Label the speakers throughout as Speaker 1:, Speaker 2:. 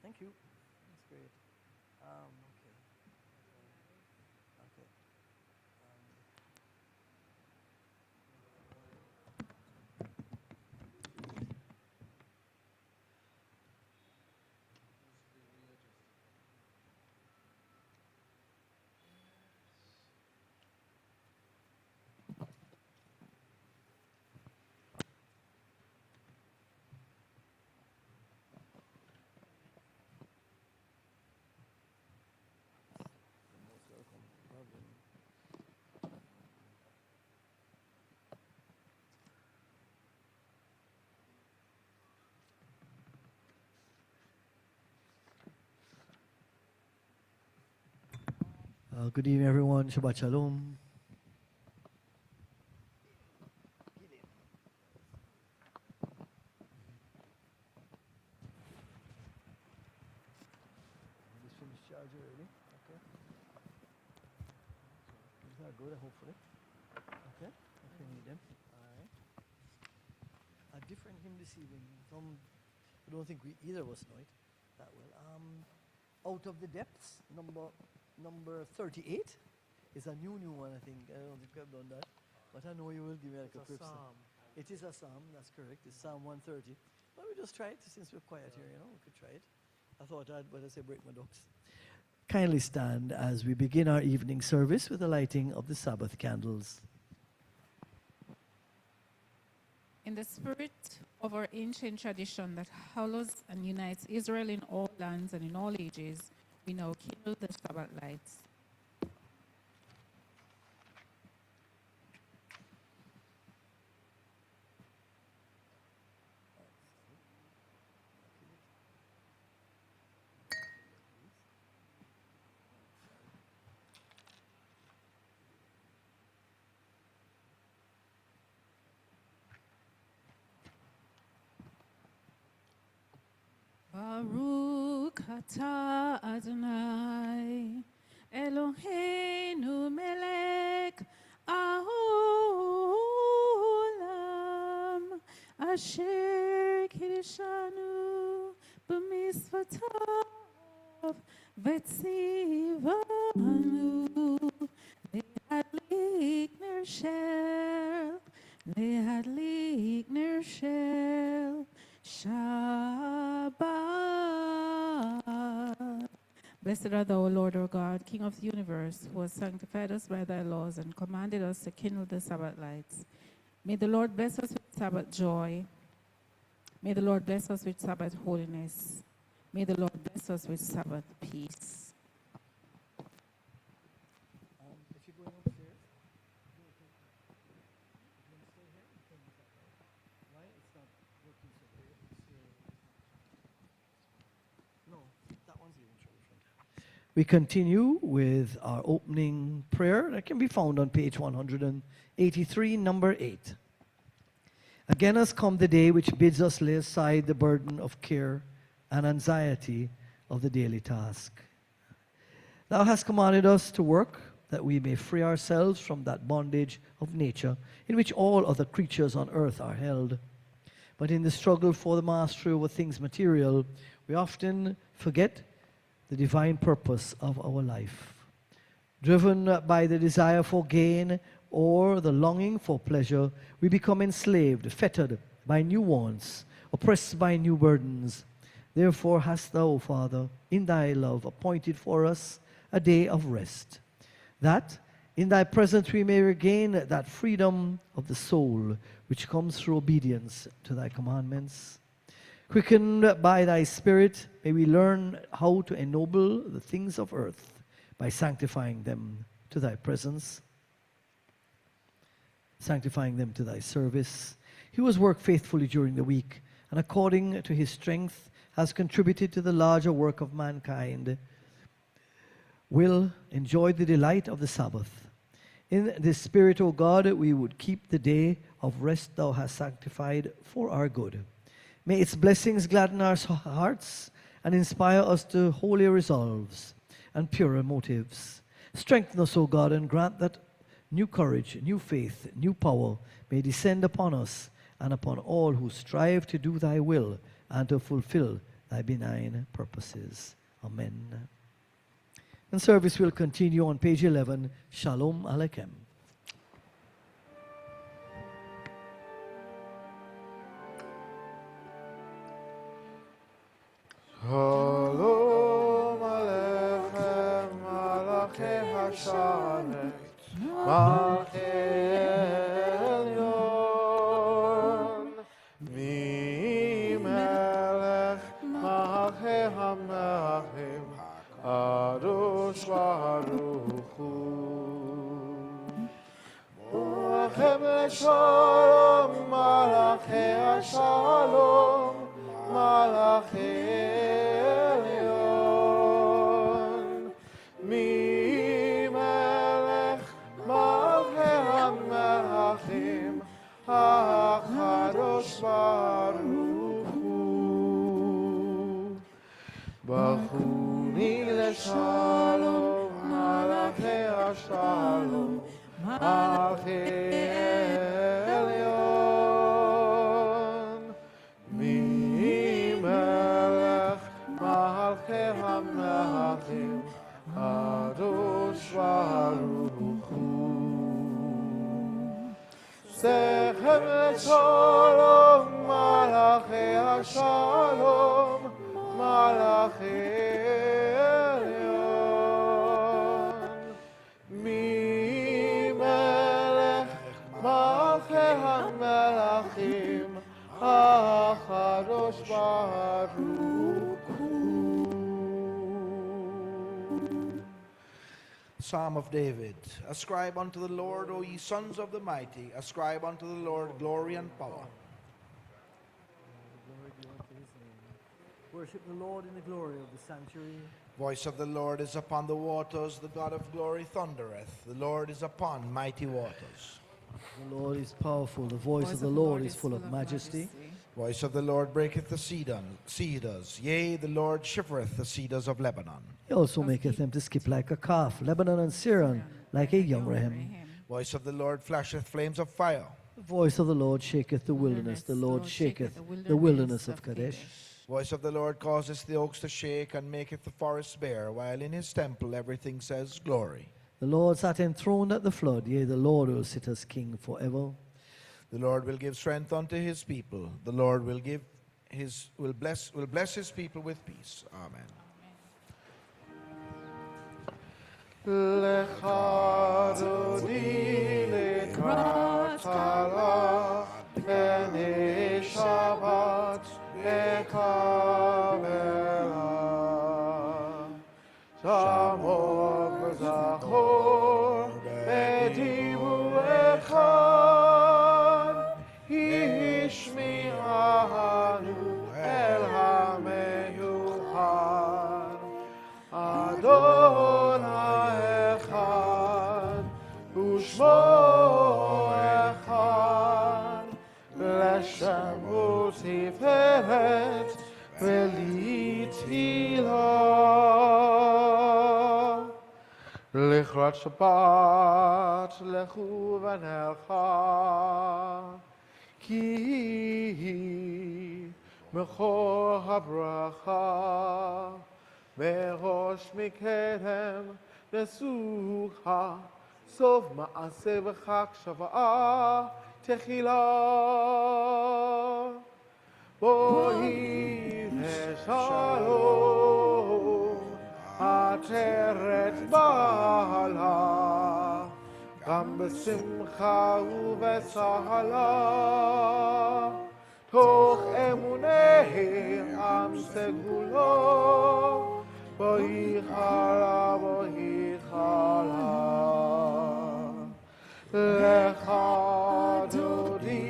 Speaker 1: Thank you. That's great. Okay. Okay. You're most welcome. Lovely. Good evening, everyone. Shabbat Shalom. Just finished charge already. Okay. These are good, hopefully. Okay. If you need them. All right. A different hymn this evening. I don't think we either of us know it that well. Out of the Depths, number 38 is a new one, I think. I don't think I've done that, but I know you will give me like a quick psalm. It is a psalm, that's correct. It's Psalm 130. Well, we just try it since we're quiet here, we could try it. I thought I'd, but I say break my ducks. Kindly stand as we begin our evening service with the lighting of the Sabbath candles.
Speaker 2: In the spirit of our ancient tradition that hallows and unites Israel in all lands and in all ages, we now kindle the Shabbat lights. Baruch atah Adonai Eloheinu melech haolam asher kiddushanu b'mitzvotav v'tzivanu le'adlik ner shel Shabbat. Blessed art thou, O Lord our God, King of the universe, who has sanctified us by thy laws and commanded us to kindle the Sabbath lights. May the Lord bless us with Sabbath joy. May the Lord bless us with Sabbath holiness. May the Lord bless us with Sabbath peace.
Speaker 1: If you're going upstairs, you can stay here. You can do that, right? Why? It's not working so great. No, that one's even show the front. We continue with our opening prayer that can be found on page 183, number 8. Again has come the day which bids us lay aside the burden of care and anxiety of the daily task. Thou hast commanded us to work that we may free ourselves from that bondage of nature in which all other creatures on earth are held. But in the struggle for the mastery over things material, we often forget the divine purpose of our life. Driven by the desire for gain or the longing for pleasure, we become enslaved, fettered by new wants, oppressed by new burdens. Therefore hast thou, Father, in thy love appointed for us a day of rest, that in thy presence we may regain that freedom of the soul which comes through obedience to thy commandments. Quickened by thy Spirit, may we learn how to ennoble the things of earth by sanctifying them to thy presence, sanctifying them to thy service. He who has worked faithfully during the week and according to his strength has contributed to the larger work of mankind will enjoy the delight of the Sabbath. In this spirit, O God, we would keep the day of rest thou hast sanctified for our good. May its blessings gladden our hearts and inspire us to holy resolves and purer motives. Strengthen us, O God, and grant that new courage, new faith, new power may descend upon us and upon all who strive to do thy will and to fulfill thy benign purposes. Amen. And service will continue on page 11. Shalom Aleichem.
Speaker 3: Shalom Aleichem, Malachei Hashamet, Malachei Elyon, Melech Malachei HaMelachim, Kadosh Baruch Hu. Malachem Shalom, Malachei Hashalom, Malachei Elyon, Melech Malachei HaMelachim, HaKadosh Baruch Hu. Bachuni leShalom, Malachei HaShalom, Malachei Elyon, Melech Malachei HaMelachim, Kadosh Baruch Hu. Sechem leShalom, Malachei HaShalom, Malachei Elyon, Melech Malachei HaMelachim, HaKadosh Baruch Hu.
Speaker 4: Psalm of David. Ascribe unto the Lord, O ye sons of the mighty. Ascribe unto the Lord glory and power.
Speaker 1: Worship the Lord in the glory of the sanctuary.
Speaker 4: Voice of the Lord is upon the waters. The God of glory thundereth. The Lord is upon mighty waters.
Speaker 1: The Lord is powerful. The voice of the Lord is full of majesty.
Speaker 4: Voice of the Lord breaketh the cedars. Yea, the Lord shivereth the cedars of Lebanon.
Speaker 1: He also maketh them to skip like a calf, Lebanon and Syrian like a young ram.
Speaker 4: Voice of the Lord flasheth flames of fire.
Speaker 1: The voice of the Lord shaketh the wilderness. The Lord shaketh the wilderness of Kadesh.
Speaker 4: Voice of the Lord causeth the oaks to shake, and maketh the forests bare, while in his temple everything says glory.
Speaker 1: The Lord sat enthroned at the flood. Yea, the Lord will sit as king forever.
Speaker 4: The Lord will give strength unto his people. The Lord will bless his people with peace. Amen.
Speaker 3: Lecha dodi lekrat halah, b'nei Shabbat Kabbalat. Shamor v'zachor b'divu echad, Hishmi'anu el ha'meyuchad. Adonai echad, u'shmo echad, l'shemo tiferet v'lithilah. Lichrat Shabbat lechu v'nelcha, ki mechor habracha, merosh mikedem nesucha, sov ma'aseh v'chak shava'ah techila. Boi v'shalom, ateret ba'ala, gam b'simcha u'b'sahala, toch emunei am segulo, boi chala. Lecha dodi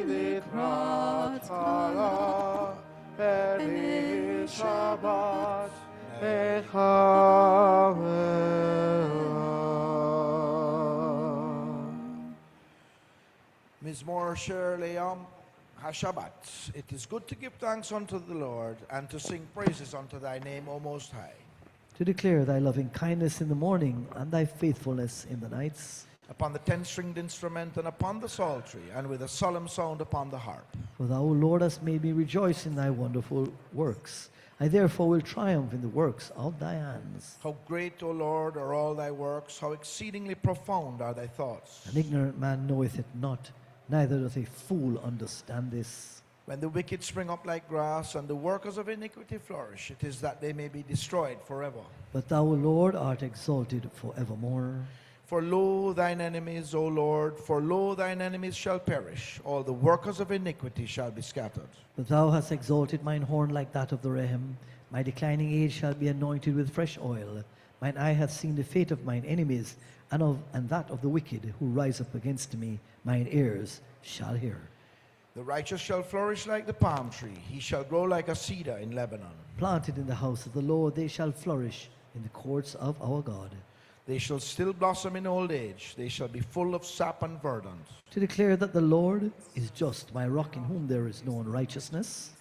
Speaker 3: likrat halah, b'nei Shabbat
Speaker 4: Mizmor Sher Le'am HaShabbat. It is good to give thanks unto the Lord, and to sing praises unto thy name, O Most High.
Speaker 1: To declare thy loving kindness in the morning and thy faithfulness in the nights.
Speaker 4: upon the 10-stringed instrument, and upon the psaltery, and with a solemn sound upon the harp.
Speaker 1: For thou, O Lord, hast made me rejoice in thy wonderful works. I therefore will triumph in the works of thy hands.
Speaker 4: How great, O Lord, are all thy works, how exceedingly profound are thy thoughts.
Speaker 1: An ignorant man knoweth it not, neither doth a fool understand this.
Speaker 4: When the wicked spring up like grass, and the workers of iniquity flourish, it is that they may be destroyed forever.
Speaker 1: But thou, O Lord, art exalted forevermore.
Speaker 4: For lo, thine enemies, O Lord, for lo, thine enemies shall perish. All the workers of iniquity shall be scattered.
Speaker 1: But thou hast exalted mine horn like that of the Rehem. My declining age shall be anointed with fresh oil. Mine eye hath seen the fate of mine enemies, and that of the wicked who rise up against me. Mine ears shall hear.
Speaker 4: The righteous shall flourish like the palm tree. He shall grow like a cedar in Lebanon.
Speaker 1: Planted in the house of the Lord, they shall flourish in the courts of our God.
Speaker 4: They shall still blossom in old age. They shall be full of sap and verdant.
Speaker 1: To declare that the Lord is just, my rock in whom there is no unrighteousness.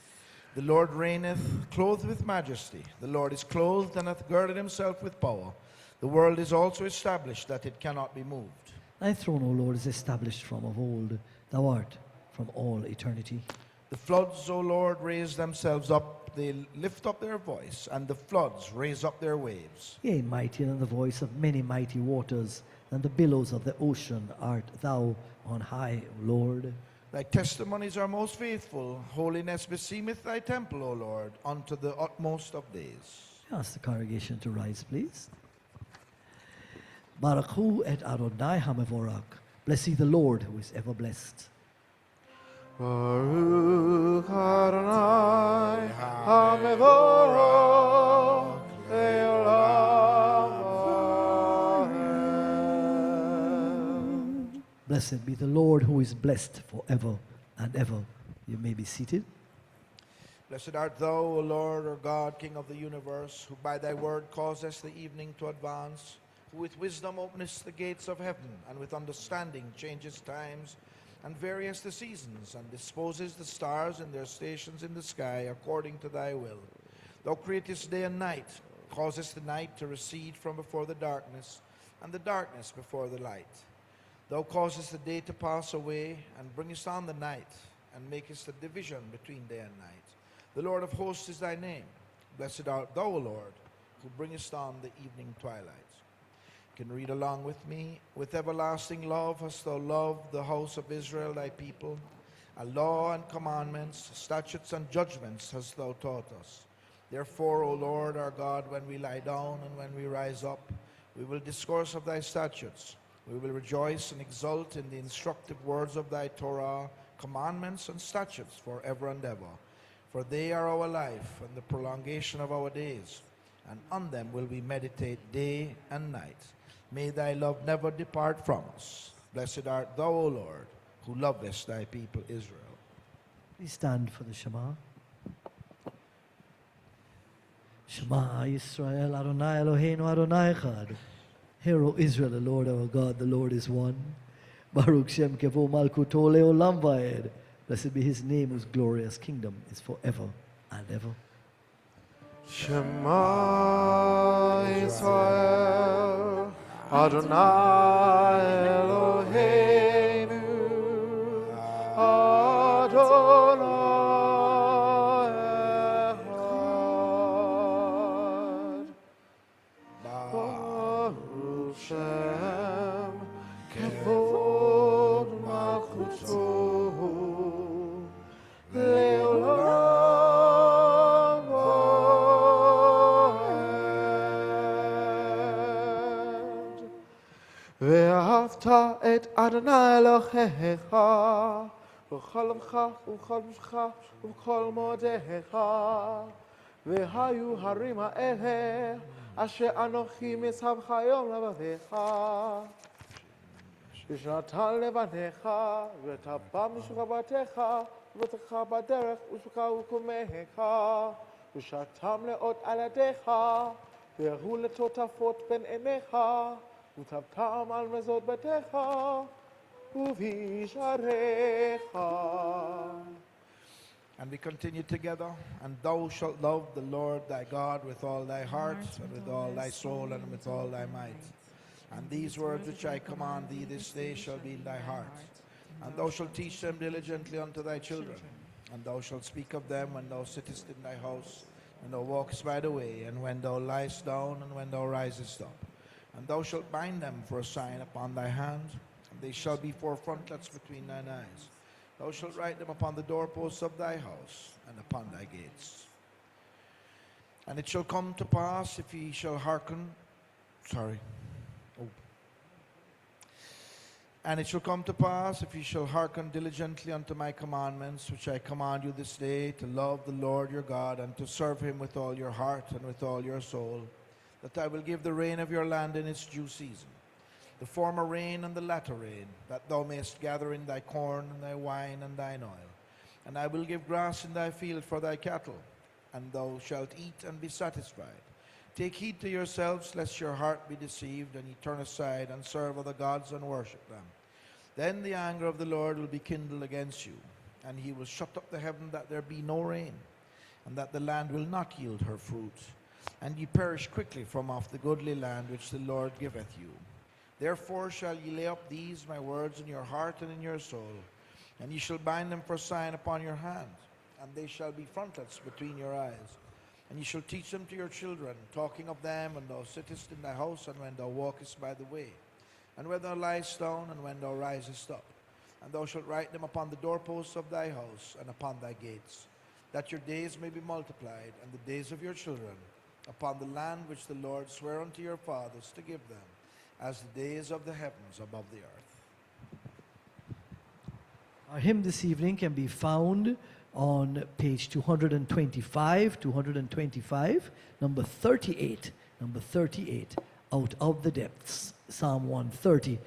Speaker 4: The Lord reigneth, clothed with majesty. The Lord is clothed and hath girded himself with power. The world is also established, that it cannot be moved.
Speaker 1: Thy throne, O Lord, is established from of old. Thou art from all eternity.
Speaker 4: The floods, O Lord, raise themselves up. They lift up their voice, and the floods raise up their waves.
Speaker 1: Yea, mightier than the voice of many mighty waters, than the billows of the ocean art thou on high, O Lord.
Speaker 4: Thy testimonies are most faithful. Holiness beseemeth thy temple, O Lord, unto the utmost of days.
Speaker 1: Ask the congregation to rise, please. Baruch hu et Adonai hamevorach. Bless ye the Lord, who is ever blessed.
Speaker 3: Baruch Adonai HaMevorach Le'olam Amen.
Speaker 1: Blessed be the Lord, who is blessed forever and ever. You may be seated.
Speaker 4: Blessed art thou, O Lord, our God, King of the universe, who by thy word causest the evening to advance, who with wisdom openest the gates of heaven, and with understanding changes times, and various the seasons, and disposes the stars in their stations in the sky according to thy will. Thou createst day and night, causest the night to recede from before the darkness, and the darkness before the light. Thou causest the day to pass away, and bringest on the night, and makest a division between day and night. The Lord of hosts is thy name. Blessed art thou, O Lord, who bringest on the evening twilight. You can read along with me. With everlasting love hast thou loved the house of Israel, thy people. A law and commandments, statutes and judgments hast thou taught us. Therefore, O Lord our God, when we lie down and when we rise up, we will discourse of thy statutes. We will rejoice and exult in the instructive words of thy Torah, commandments and statutes forever and ever. For they are our life and the prolongation of our days, and on them will we meditate day and night. May thy love never depart from us. Blessed art thou, O Lord, who lovest thy people Israel.
Speaker 1: Please stand for the Shema. Shema Yisrael, Adonai Eloheinu, Adonai Echad. Hear, O Israel, the Lord our God, the Lord is one. Baruch Shem Kevo Malkuto Leolam Vaed. Blessed be his name, whose glorious kingdom is forever and ever.
Speaker 3: Shema Yisrael Adonai Eloheinu Adonai Echad. Baruch Shem Kevod Malchuto Leolam Vaed. ואהבת את אדוני אלוהיך בכל עמך ובכל נפשך ובכל מאודיך, והיו הרים האלה אשר אנוכי מצווך היום לבביך, ושנתן לבניך ותבע משוך בתיך ובתך בדרך ושבך וקומך, ושתם לאות על ידיך והראו לטוטפות בין עיניך, וטבתם על מזוד ביתך ובשעריך.
Speaker 4: And we continue together. And thou shalt love the Lord thy God with all thy heart, and with all thy soul, and with all thy might. And these words which I command thee this day shall be in thy heart. And thou shalt teach them diligently unto thy children. And thou shalt speak of them when thou sittest in thy house, when thou walkest by the way, and when thou liest down, and when thou risest up. And thou shalt bind them for a sign upon thy hand, and they shall be for frontlets between thine eyes. Thou shalt write them upon the doorposts of thy house, and upon thy gates. And it shall come to pass, if ye shall hearken, And it shall come to pass, if ye shall hearken diligently unto my commandments, which I command you this day, to love the Lord your God, and to serve him with all your heart and with all your soul, that I will give the rain of your land in its due season, the former rain and the latter rain, that thou mayest gather in thy corn and thy wine and thine oil. And I will give grass in thy field for thy cattle, and thou shalt eat and be satisfied. Take heed to yourselves, lest your heart be deceived, and ye turn aside and serve other gods and worship them. Then the anger of the Lord will be kindled against you, and he will shut up the heaven that there be no rain, and that the land will not yield her fruit, and ye perish quickly from off the goodly land which the Lord giveth you. Therefore shall ye lay up these my words in your heart and in your soul, and ye shall bind them for a sign upon your hand, and they shall be frontlets between your eyes. And ye shall teach them to your children, talking of them when thou sittest in thy house, and when thou walkest by the way, and when thou liest down, and when thou risest up. And thou shalt write them upon the doorposts of thy house and upon thy gates, that your days may be multiplied, and the days of your children, upon the land which the Lord sware unto your fathers to give them, as the days of the heavens above the earth.
Speaker 1: Our hymn this evening can be found on page 225, number 38, Out of the Depths, Psalm 130.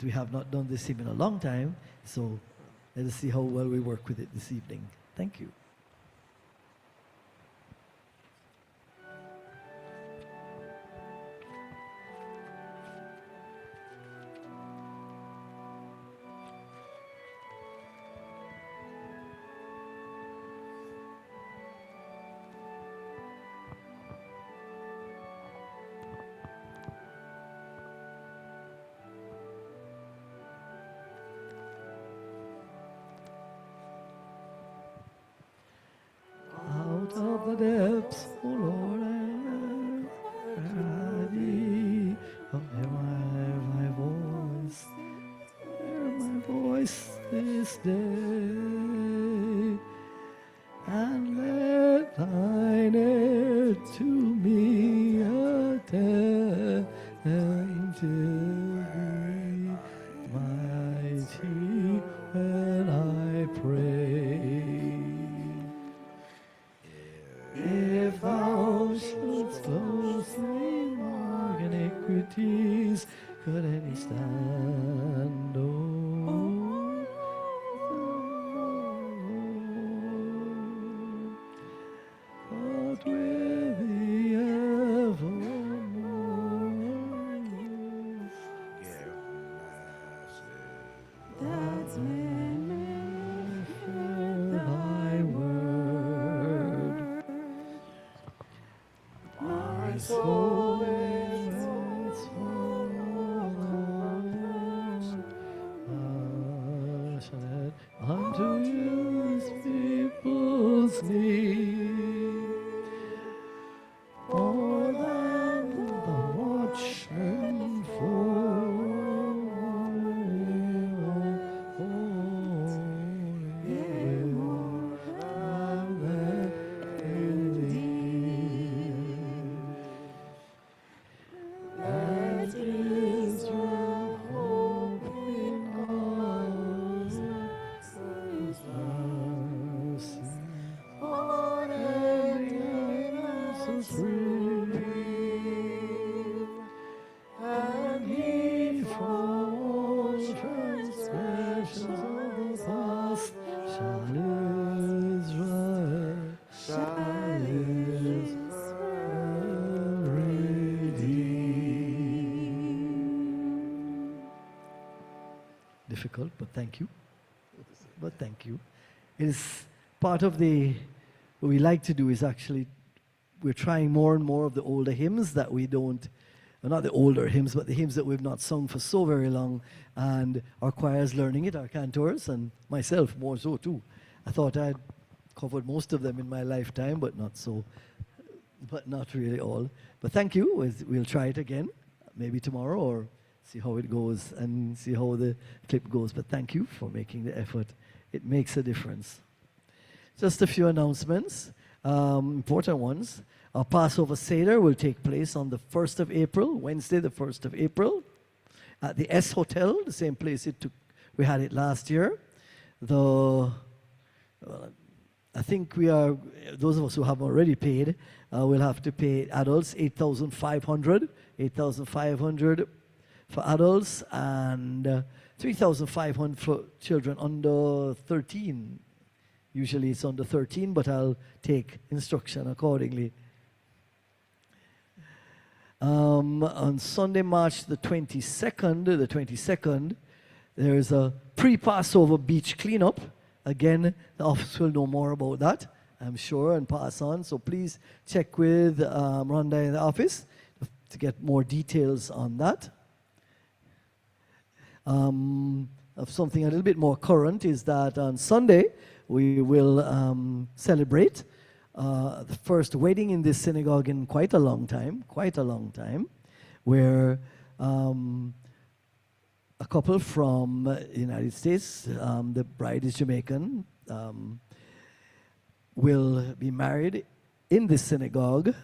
Speaker 1: We have not done this hymn in a long time, so let us see how well we work with it this evening. Thank you. Out of the depths, O Lord, I cry thee. Hear my voice, hear my voice this day, and let thine ear to me attentive be, mighty when I pray. If thou shouldst closely mark iniquities, could any stand? But with thee evermore,
Speaker 2: That's when
Speaker 1: thy word, my soul waits for passionate unto his people's need, more than the watchman for and he from all transgressions of the past shall Israel redeem. Difficult, but thank you. But thank you. It is part of what we like to do is actually, we're trying more and more of the older hymns that we don't well, not the older hymns, but the hymns that we've not sung for so very long. And our choir's learning it, our cantors, and myself more so too. I thought I'd covered most of them in my lifetime, but not really all. But thank you. We'll try it again, maybe tomorrow, or see how it goes and see how the clip goes. But thank you for making the effort. It makes a difference. Just a few announcements, important ones. Our Passover Seder will take place on the 1st of April, Wednesday the 1st of April, at the S Hotel, the same place we had it last year. I think those of us who have already paid, will have to pay adults $8,500 for adults, and $3,500 for children under 13. Usually it's under 13, but I'll take instruction accordingly. On Sunday, March the 22nd, there is a pre-Passover beach cleanup. Again, the office will know more about that, I'm sure, and pass on. So please check with Rhonda in the office to get more details on that. Of something a little bit more current is that on Sunday, we will celebrate the first wedding in this synagogue in quite a long time, where a couple from the United States, the bride is Jamaican, will be married in this synagogue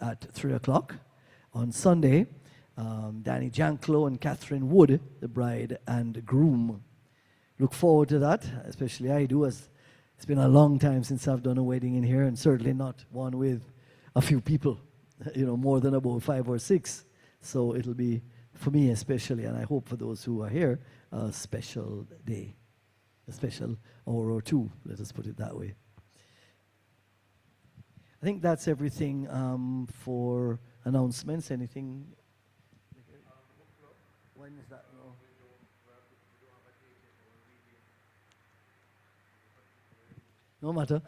Speaker 1: at 3 o'clock on Sunday. Danny Janklow and Catherine Wood, the bride and groom. Look forward to that, especially I do, as it's been a long time since I've done a wedding in here, and certainly not one with a few people, more than about 5 or 6. So it'll be, for me especially, and I hope for those who are here, a special day, a special hour or two, let us put it that way. I think that's everything for announcements. Anything? When is that? No. No matter.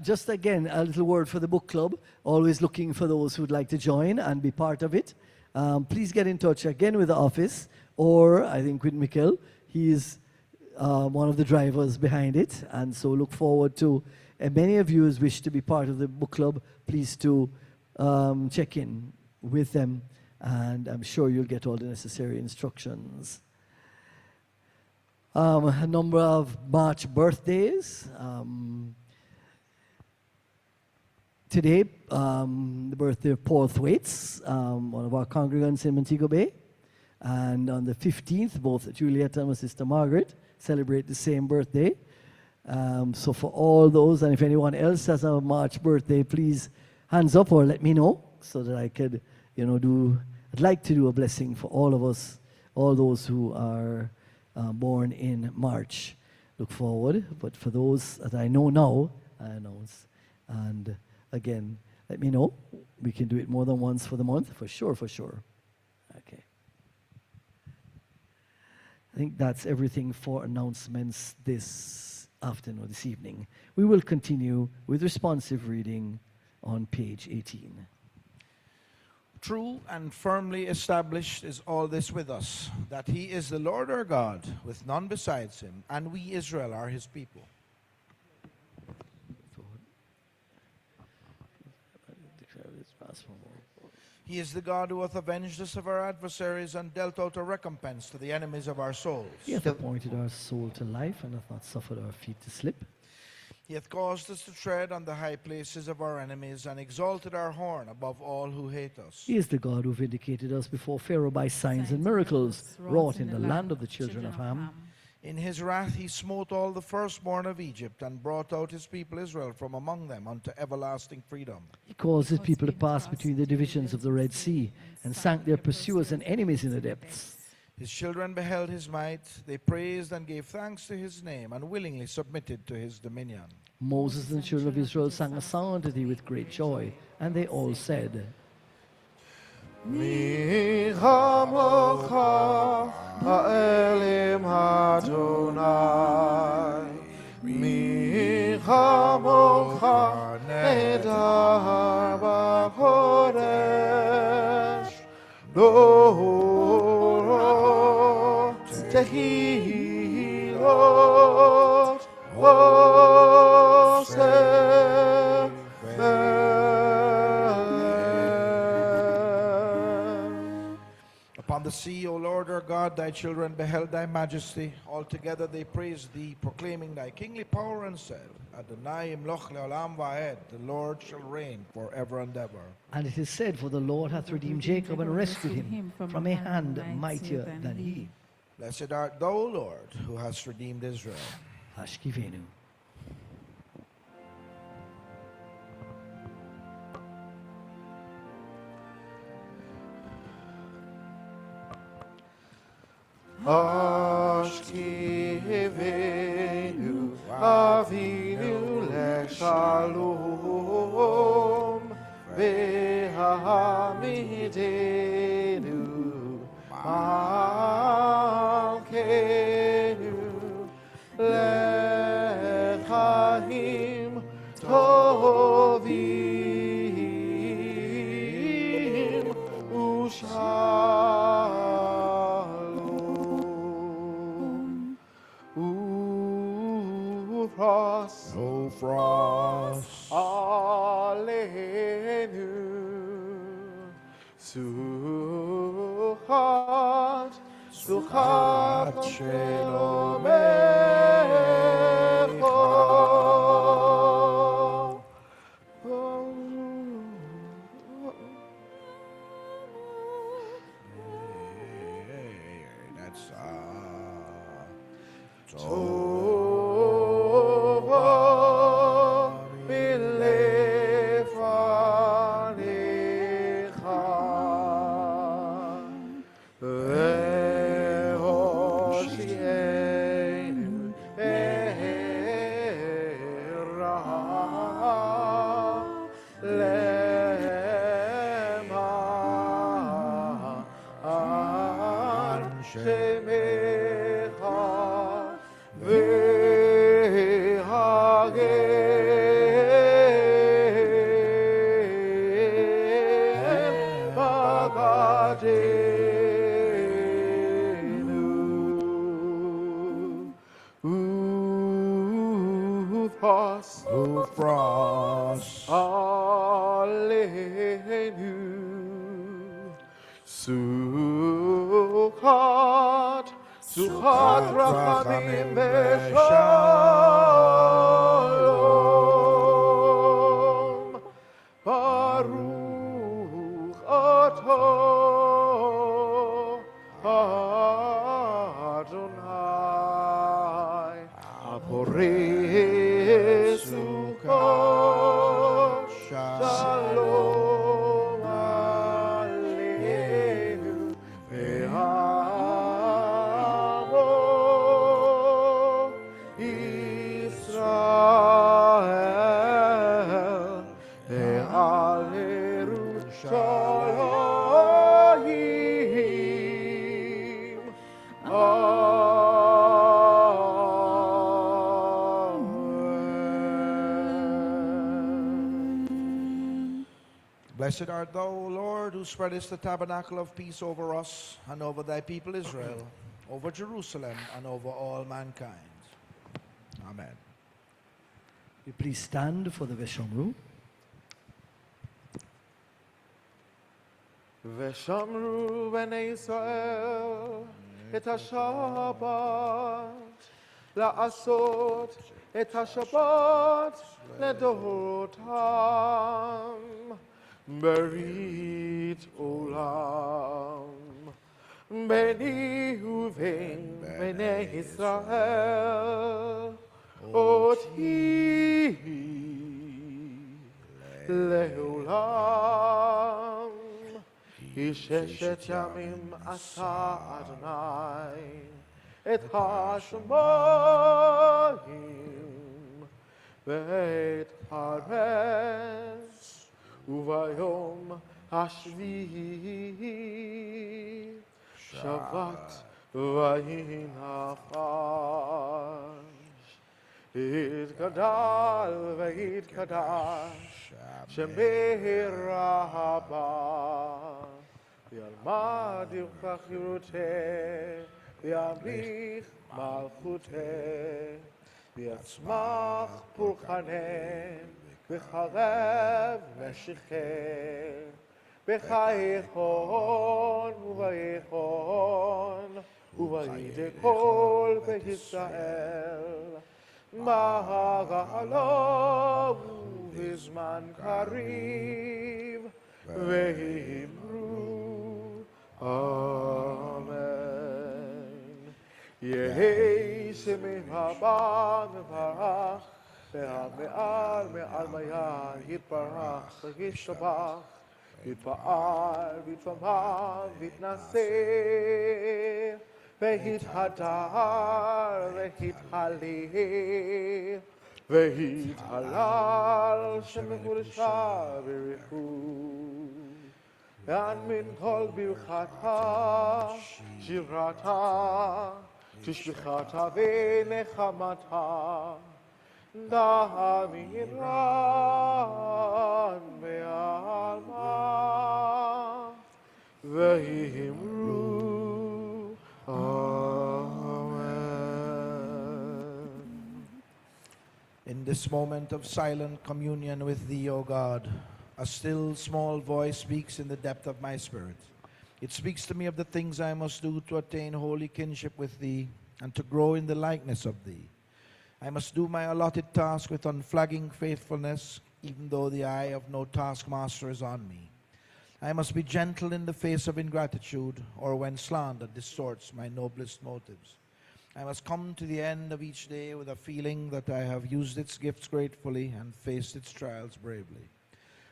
Speaker 1: Just again, a little word for the book club. Always looking for those who'd like to join and be part of it. Please get in touch again with the office, or I think with Mikkel. He's one of the drivers behind it, and so look forward to. And many of you who wish to be part of the book club, please do check in with them, and I'm sure you'll get all the necessary instructions. A number of March birthdays. Today, the birthday of Paul Thwaites, one of our congregants in Montego Bay. And on the 15th, both Juliet and my sister Margaret celebrate the same birthday. So for all those, and if anyone else has a March birthday, please hands up or let me know so that I could, I'd like to do a blessing for all of us, all those who are born in March. Look forward, but for those that I know now, I announce. And again, let me know. We can do it more than once for the month, for sure. Okay. I think that's everything for announcements this afternoon, this evening. We will continue with responsive reading on page 18.
Speaker 4: True and firmly established is all this with us, that he is the Lord our God, with none besides him, and we Israel are his people. He is the God who hath avenged us of our adversaries and dealt out a recompense to the enemies of our souls.
Speaker 1: He hath appointed our soul to life and hath not suffered our feet to slip.
Speaker 4: He hath caused us to tread on the high places of our enemies and exalted our horn above all who hate us.
Speaker 1: He is the God who vindicated us before Pharaoh by signs and miracles wrought in the land of the children of Ham.
Speaker 4: In his wrath he smote all the firstborn of Egypt and brought out his people Israel from among them unto everlasting freedom.
Speaker 1: He caused his people to pass between the divisions of the Red Sea and sank their pursuers and enemies in the depths.
Speaker 4: His children beheld his might, they praised and gave thanks to his name, and willingly submitted to his dominion.
Speaker 1: Moses and the children of Israel sang a song unto thee with great joy, and they all said,
Speaker 3: Mi chamocha ha'elim Adonai, Mi chamocha nedar b'kodesh, Lord, Tehilot, Oseh,
Speaker 4: Upon the sea, O Lord our God, thy children beheld thy majesty. Altogether they praised thee, proclaiming thy kingly power, and said, Adonai imloch leolam va'ed, the Lord shall reign forever and ever.
Speaker 1: And it is said, for the Lord hath redeemed Jacob and rescued him from a hand mightier than he.
Speaker 4: Blessed art thou, O Lord, who hast redeemed Israel.
Speaker 1: Hashkivenu.
Speaker 3: Ashkivenu Avinu Leshalom Vehamidenu Malkenu Lechaim Tovim Ushalom Ufros
Speaker 4: O frost,
Speaker 3: Aleinu Suchat Suchat Shelomecha
Speaker 4: that's
Speaker 3: Tova bilefanecha ve'oshienu era lema shemecha Vehagem Bagadenu Ufos
Speaker 4: O frost,
Speaker 3: Aleinu Suchat Suchat Rachamim Veshalom Baruch Atah Adonai Aporei Sukkot Shalom Aleinu Ve'amo Israel Ve'aleru Shalayim Amen.
Speaker 4: blessed art thou, O Lord, who spreadest the tabernacle of peace over us and over thy people Israel, over Jerusalem and over all mankind. Amen.
Speaker 1: You please stand for the Veshamru.
Speaker 3: ושמרו בני ישראל את השבת, לעשות את השבת לדורותם, ברית עולם. ביני ובין בני ישראל, אותי לעולם. כי ששת ימים עשה אדוני את השמיים ואת הארץ, וביום השביעי שבת ויהי נחש. יתגדל ויתקדש שמי רבה ילמד ירפח חירותה, וימליך מלכותה, ויצמח פולחנה, וחרב נשיכה, בחייכון ובייכון, ובידי כל בית ישראל, מעלה ובזמן קריב, ואמרו אמן. יהי שמי הבא מברך, והמעל מעל מיה יתברך וישתבח, יתפאר ויתרומם ויתנשא, ויתהדר ויתהלל, ויתהלל שמקודשה בריחוד. ואנמין כל ברכתה, שירתה, תשבחתה ונחמתה, דאמינן בעלמא, ואמרו Amen.
Speaker 4: In this moment of silent communion with Thee, O God, a still small voice speaks in the depth of my spirit. It speaks to me of the things I must do to attain holy kinship with Thee and to grow in the likeness of Thee. I must do my allotted task with unflagging faithfulness, even though the eye of no taskmaster is on me. I must be gentle in the face of ingratitude, or when slander distorts my noblest motives. I must come to the end of each day with a feeling that I have used its gifts gratefully and faced its trials bravely.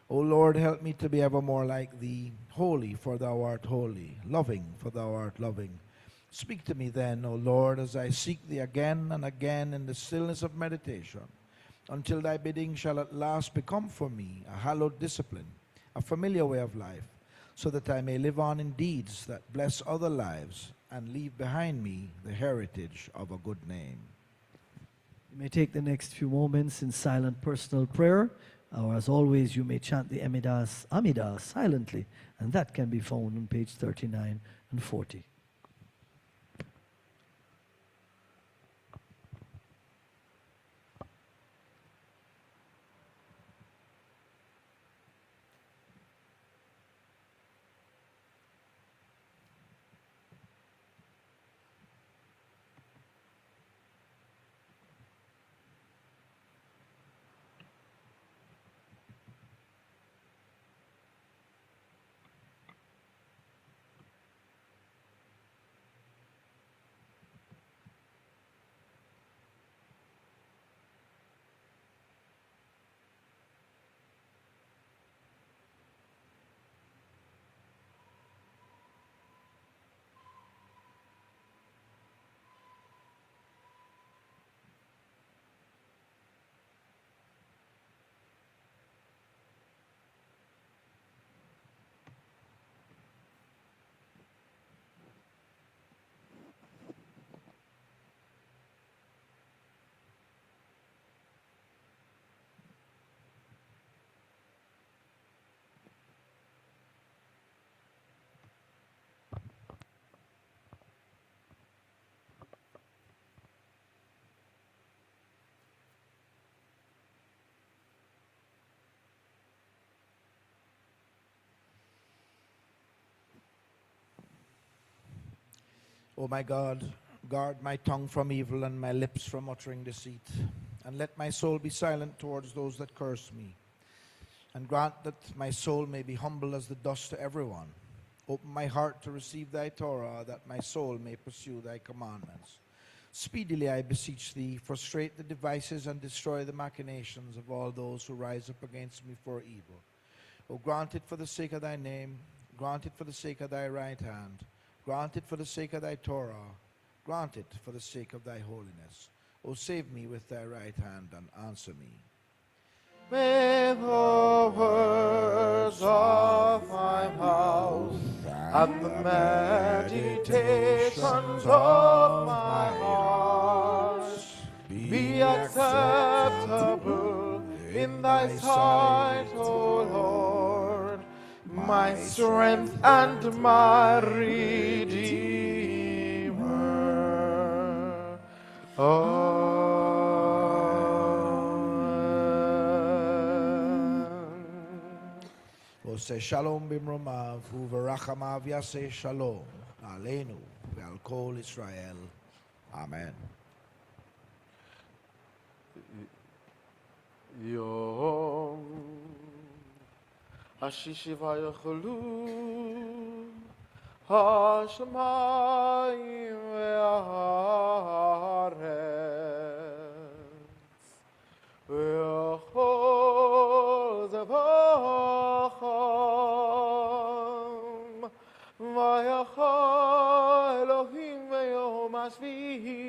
Speaker 4: O Lord, help me to be ever more like Thee, holy, for Thou art holy, loving, for Thou art loving. Speak to me then, O Lord, as I seek Thee again and again in the stillness of meditation, until Thy bidding shall at last become for me a hallowed discipline, a familiar way of life, so that I may live on in deeds that bless other lives and leave behind me the heritage of a good name.
Speaker 1: You may take the next few moments in silent personal prayer, or as always, you may chant the Amidah silently, and that can be found on page 39 and 40.
Speaker 4: O my God, guard my tongue from evil and my lips from uttering deceit, and let my soul be silent towards those that curse me, and grant that my soul may be humble as the dust to everyone. Open my heart to receive Thy Torah, that my soul may pursue Thy commandments. Speedily, I beseech Thee, frustrate the devices and destroy the machinations of all those who rise up against me for evil. O grant it for the sake of Thy name, grant it for the sake of Thy right hand, grant it for the sake of Thy Torah, grant it for the sake of Thy holiness. O save me with Thy right hand and answer me.
Speaker 3: May the words of my mouth and the meditations of my heart be acceptable in Thy sight, O Lord, my strength and my Redeemer. Amen.
Speaker 4: Say shalom bimromav, uverachamav yaseh shalom, aleinu ve'al kol Israel. Amen.
Speaker 3: Yom Hashishi vayacholu Hashemayim ve'aretz ve'achol zevacham vayachal Elohim ve'yom hashvihi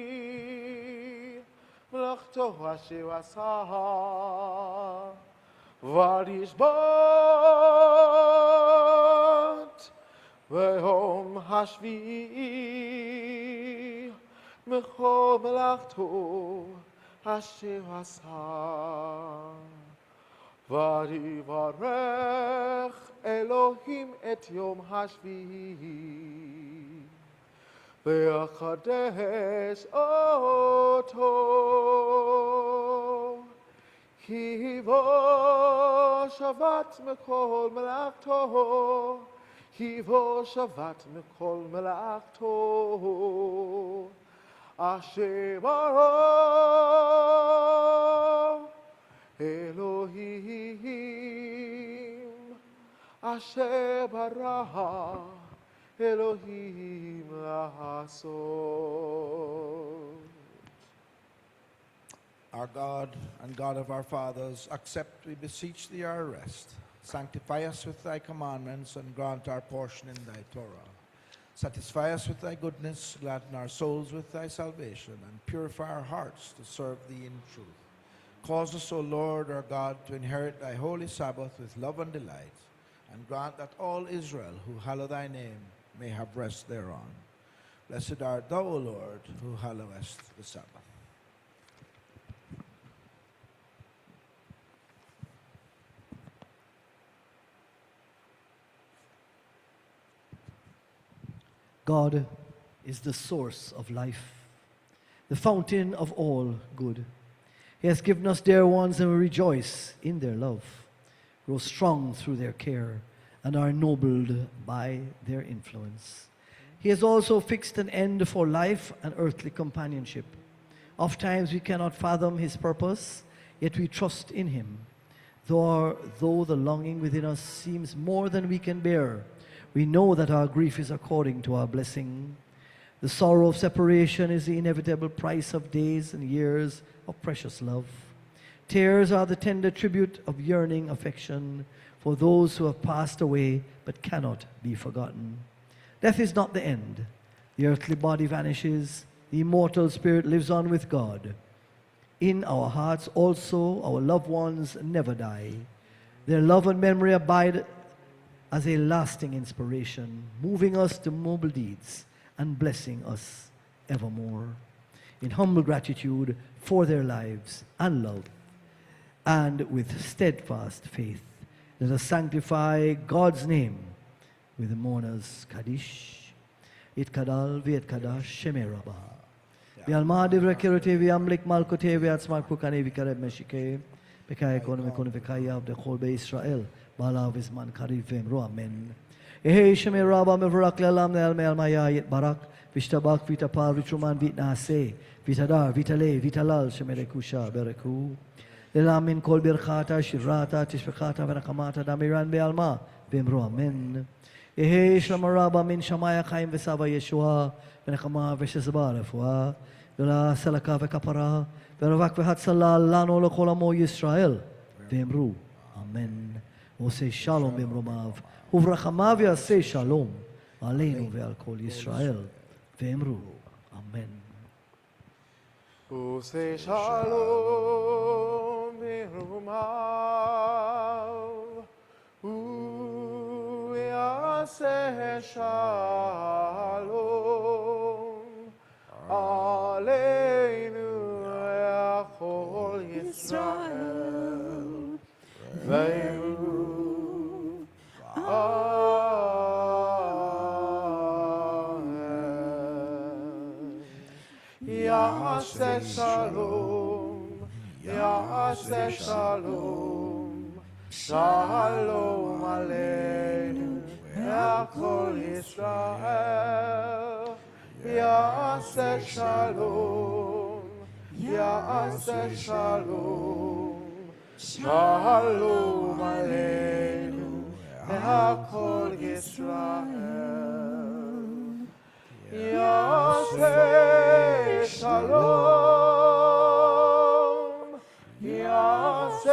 Speaker 3: Mlachto asher asah Varishbat Vehom Hashvi Mechol Melachto Asher Asah Varivarech Elohim et Yom Hashvi Ve'akadesh Oto Hivo Shabbat Mekol Melachto Hivo Shabbat Mekol Melachto Asher Bara Elohim Asher Bara Elohim Lahasot.
Speaker 4: Our God and God of our fathers, accept, we beseech thee, our rest. Sanctify us with thy commandments and grant our portion in thy Torah. Satisfy us with thy goodness, gladden our souls with thy salvation, and purify our hearts to serve thee in truth. Cause us, O Lord our God, to inherit thy holy Sabbath with love and delight, and grant that all Israel who hallow thy name may have rest thereon. Blessed art thou, O Lord, who hallowest the Sabbath.
Speaker 1: God is the source of life, the fountain of all good. He has given us dear ones, and we rejoice in their love, grow strong through their care, and are ennobled by their influence. He has also fixed an end for life and earthly companionship. Oftentimes we cannot fathom his purpose, yet we trust in him. Though the longing within us seems more than we can bear, we know that our grief is according to our blessing. The sorrow of separation is the inevitable price of days and years of precious love. Tears are the tender tribute of yearning affection for those who have passed away but cannot be forgotten. Death is not the end. The earthly body vanishes. The immortal spirit lives on with God. In our hearts also our loved ones never die. Their love and memory abide as a lasting inspiration, moving us to noble deeds and blessing us evermore. In humble gratitude for their lives and love, and with steadfast faith, let us sanctify God's name with the mourners Kaddish. It Kadal Viet Kadash Shemeraba. Vialma Divra Kirote Viamlik Malkote Viatsmak Pukane Vikareb Meshike. Bekaya Kono Mekono Bekaya of the Kolbe Israel. Bala Visman Karivem Ro Amen. Ehe Shemeraba Mevrak Lalam Nel Melmaya Yet Barak. Vishtabak Vitapal Vitruman Vitnase. Vitadar Vitale Vitalal Shemerekusha Bereku. Lelamin Kol Birchata Shivrata Tishvekata Verakamata Damiran Bealma Vemro Amen. Ehe Shamaraba Min Shamaya Chaim Vesava Yeshua Venakama Veshazaba Refua Vela Salaka Vekapara Veravak Vehatzala Lano Lokolamo Yisrael Vemru Amen. O say Shalom Vemromav Uvrachamav say Shalom Aleinu Ve'al Kol Yisrael Vemru Amen.
Speaker 3: O say Shalom Vemromav Say Shalom Aleinu Echol Yisrael Ve'u Ya'aseh Shalom, Ya'aseh Shalom, Shalom Aleinu, Ve'al Yisrael. Ya'aseh Shalom, Ya'aseh Shalom, Shalom Aleinu, Ve'al Yisrael. Ya'aseh Shalom, Ya'aseh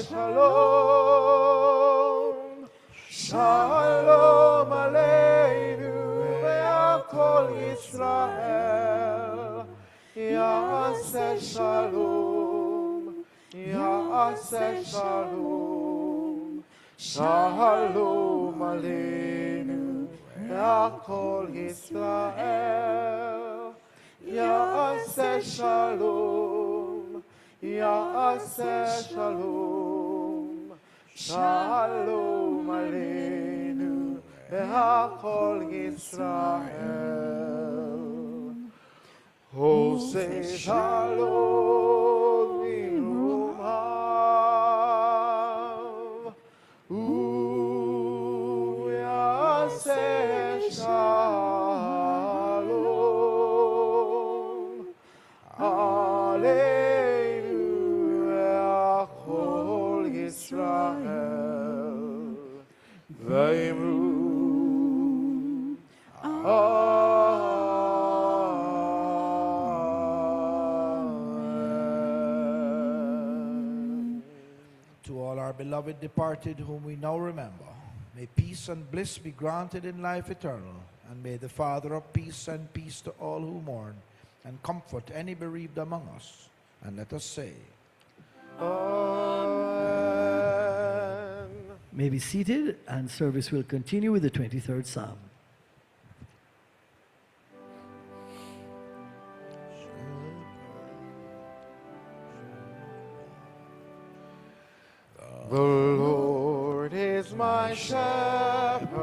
Speaker 3: Shalom, Shalom Aleinu ve'al Yisrael. Ya'aseh Shalom, Ya'aseh Shalom, Shalom Aleinu ve'al Yisrael. Ya'aseh Shalom, Ya'aseh Shalom, Shalom Aleinu ve'al Yisrael. Hoseh Shalom mirumav, Ya'aseh Shalom Aleinu ve'al Yisrael. Vayimru Amen.
Speaker 4: To all our beloved departed whom we now remember, may peace and bliss be granted in life eternal, and may the Father of peace send peace to all who mourn, and comfort any bereaved among us. And let us say,
Speaker 3: Amen.
Speaker 1: May be seated, and service will continue with the 23rd Psalm.
Speaker 3: The Lord is my shepherd,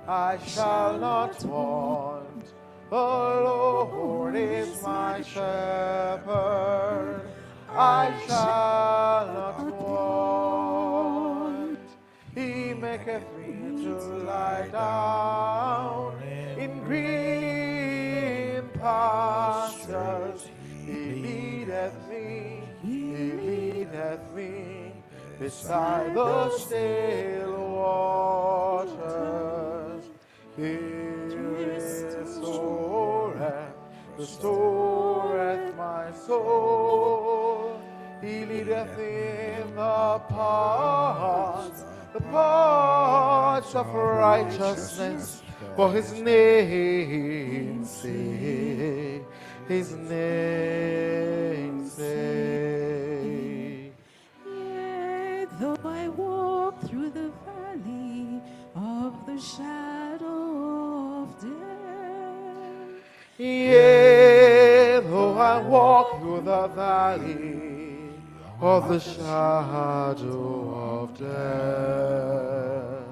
Speaker 3: I shall not want. The Lord is my shepherd, I shall not want. He maketh me to lie down in green pastures. He leadeth me beside the still waters. He restoreth my soul. He leadeth in the paths of righteousness for his name's sake. His name's sake.
Speaker 2: Yea, though I walk through the valley of the shadow of death,
Speaker 3: Yea, though I walk through the valley of the shadow of death,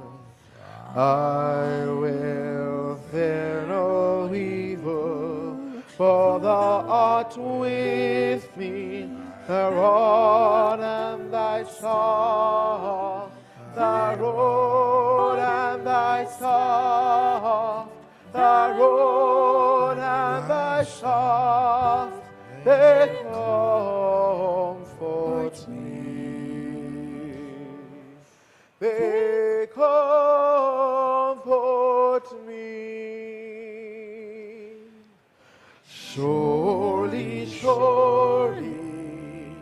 Speaker 3: I will fear no evil, for thou art with me. Thy rod and thy staff, thy rod and thy staff, thy rod and thy staff, they comfort me. They comfort me. Surely, surely,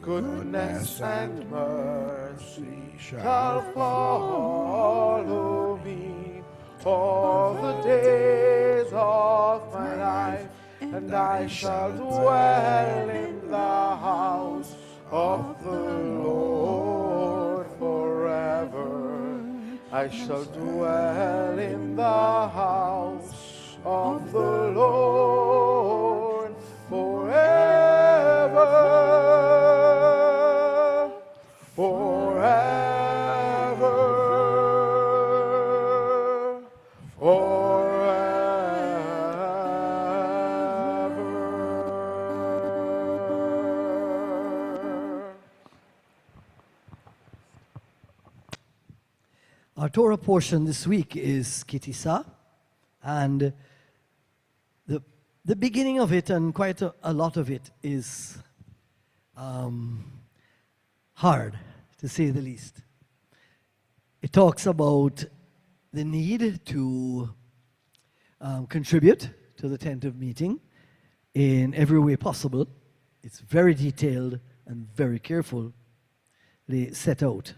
Speaker 3: goodness and mercy shall follow me all the days of my life, and I shall dwell in the house of the Lord forever. I shall dwell in the house of the Lord forever, forever, forever.
Speaker 1: Our Torah portion this week is Kitisa, and the beginning of it and quite a lot of it is hard, to say the least. It talks about the need to contribute to the tent of meeting in every way possible. It's very detailed and very carefully set out.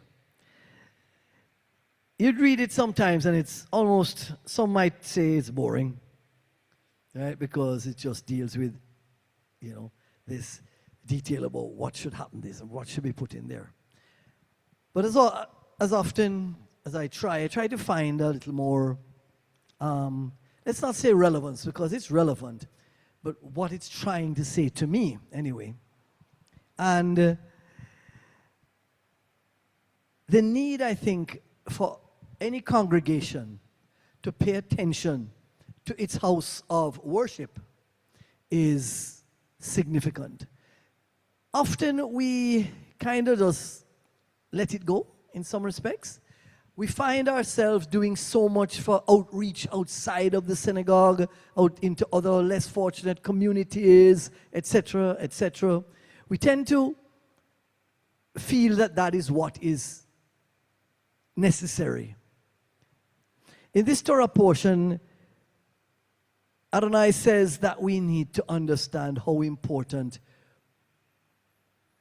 Speaker 1: You'd read it sometimes and it's almost, some might say it's boring, right? Because it just deals with, this detail about what should happen this and what should be put in there. But as often as I try to find a little more, let's not say relevance, because it's relevant, but what it's trying to say to me anyway. And the need, I think, for any congregation to pay attention to its house of worship is significant. Often we kind of just let it go in some respects. We find ourselves doing so much for outreach outside of the synagogue, out into other less fortunate communities, etc., etc. We tend to feel that that is what is necessary. In this Torah portion, Adonai says that we need to understand how important